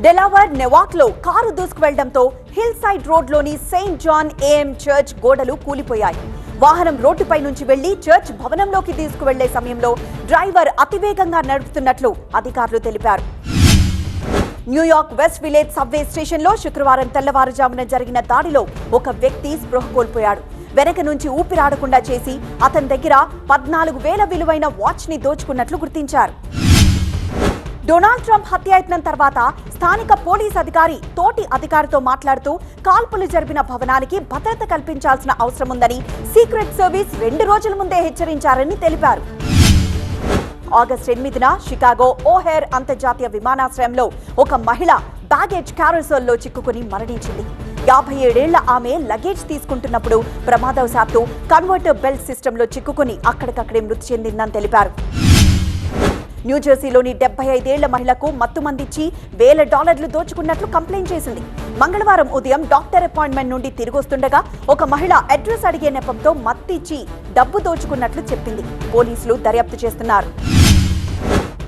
Delaware నెవాక్లో car దూసుకువెళ్లడంతో hill side రోడ్లోని సెయింట్ జాన్ ఏఎం చర్చ్ గోడలు కూలిపోయాయి. వాహనం రోడ్డుపై నుంచి వెళ్లి చర్చ్ భవనంలోకి తీసుకువెళ్లే సమయంలో డ్రైవర్ అతివేగంగా నడుపుతున్నట్లు అధికారులు తెలిపారు. న్యూయార్క్ వెస్ట్ విలేజ్ సబ్వే స్టేషన్లో శుక్రవారం తెల్లవారుజామున జరిగిన దాడిలో ఒక వ్యక్తి స్పృహ కోల్పోయాడు. వెనక నుంచి ఊపిరాడకుండా చేసి అతని దగ్గర 14,000 విలువైన వాచ్ ని దోచుకున్నట్లు గుర్తించారు. డొనాల్డ్ ట్రంప్ హత్యాయత్నం తర్వాత స్థానిక పోలీస్ అధికారి తోటి అధికారితో మాట్లాడుతూ కాల్పులు జరిపిన భవనానికి భద్రత కల్పించాల్సిన అవసరం ఉందని సీక్రెట్ సర్వీస్ 2 రోజుల ముందే హెచ్చరించారని తెలిపారు. ఆగస్టు 8న షికాగో ఓహెర్ అంతర్జాతీయ విమానాశ్రయంలో ఒక మహిళ బ్యాగేజ్ క్యారసెల్లో చిక్కుకుని మరణించింది. 57 ఏళ్ల ఆమె లగేజ్ తీసుకుంటున్నప్పుడు ప్రమాదవశాత్తు కన్వర్టర్ బెల్ట్ సిస్టంలో చిక్కుకుని అక్కడికక్కడే మృతి చెందిందని తెలిపారు. న్యూజెర్సీలోని 75 ఏళ్ల మహిళకు మత్తుమందిచ్చి $1,000 దోచుకున్నట్లు కంప్లైంట్ చేసింది. మంగళవారం ఉదయం డాక్టర్ అపాయింట్మెంట్ నుండి తిరిగొస్తుండగా ఒక మహిళ అడ్రస్ అడిగే నెపంతో మత్తిచ్చి డబ్బు దోచుకున్నట్లు చెప్పింది. పోలీసులు దర్యాప్తు చేస్తున్నారు.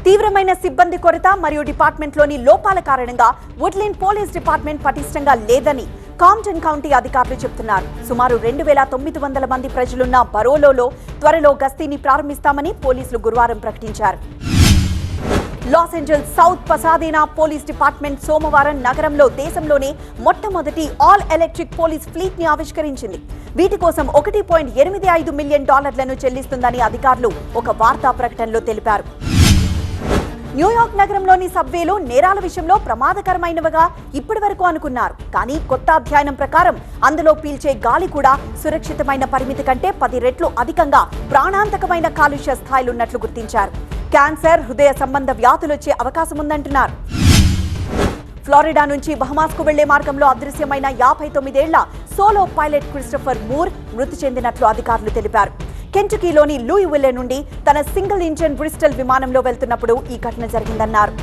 తీవ్రమైన సిబ్బంది కొరత మరియు డిపార్ట్మెంట్లోని లోపాల కారణంగా వుడ్లిన్ పోలీస్ డిపార్ట్మెంట్ పటిష్టంగా లేదని కాంప్టన్ కౌంటీ అధికారులు చెబుతున్నారు. సుమారు 2,900 మంది ప్రజలున్న బరోలోలో త్వరలో గస్తీని ప్రారంభిస్తామని పోలీసులు గురువారం ప్రకటించారు. Los Angeles South Pasadena police department సోమవారం నగరంలో దేశంలోనే మొట్టమొదటి ఆల్ ఎలక్ట్రిక్ పోలీస్ ఫ్లీట్ ని ఆవిష్కరించింది. వీటి కోసం $1.85 మిలియన్ చెల్లిస్తుందని అధికారులు ఒక వార్తా ప్రకటనలో తెలిపారు. న్యూయార్క్ నగరంలోని సబ్వేలో నేరాల విషయంలో ప్రమాదకరమైనవిగా ఇప్పటివరకు అనుకున్నారు. కానీ కొత్త అధ్యయనం ప్రకారం అందులో పీల్చే గాలి కూడా సురక్షితమైన పరిమితి కంటే 10 రెట్లు అధికంగా ప్రాణాంతకమైన కాలుష్య స్థాయిలున్నట్లు గుర్తించారు. క్యాన్సర్, హృదయ సంబంధ వ్యాధులు వచ్చే అవకాశం ఉందంటున్నారు. ఫ్లోరిడా నుంచి బహమాస్కు వెళ్లే మార్గంలో అదృశ్యమైన 59 ఏళ్ల సోలో పైలట్ క్రిస్టోఫర్ మూర్ మృతి చెందినట్లు అధికారులు తెలిపారు. కెంటుకీలోని లూయివిల్లే నుండి తన సింగిల్ ఇంజిన్ బ్రిస్టల్ విమానంలో వెళ్తున్నప్పుడు ఈ ఘటన జరిగిందన్నారు.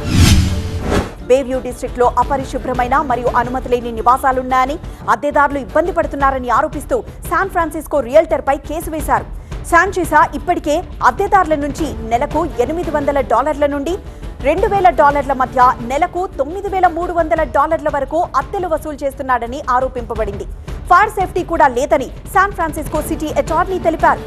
బేవ్యూ డిస్ట్రిక్ట్ లో అపరిశుభ్రమైన మరియు అనుమతి లేని నివాసాలున్నాయని, అద్దెదారులు ఇబ్బంది పడుతున్నారని ఆరోపిస్తూ శాన్ ఫ్రాన్సిస్కో రియల్టర్ పై కేసు వేశారు. శాంచేసా ఇప్పటికే అద్దెదారుల నుంచి నెలకు $800 నుండి $2,000 మధ్య నెలకు $9,300 వరకు అద్దెలు వసూలు చేస్తున్నాడని ఆరోపింపబడింది. ఫైర్ సేఫ్టీ కూడా లేదని శాన్ ఫ్రాన్సిస్కో సిటీ అటార్నీ తెలిపారు.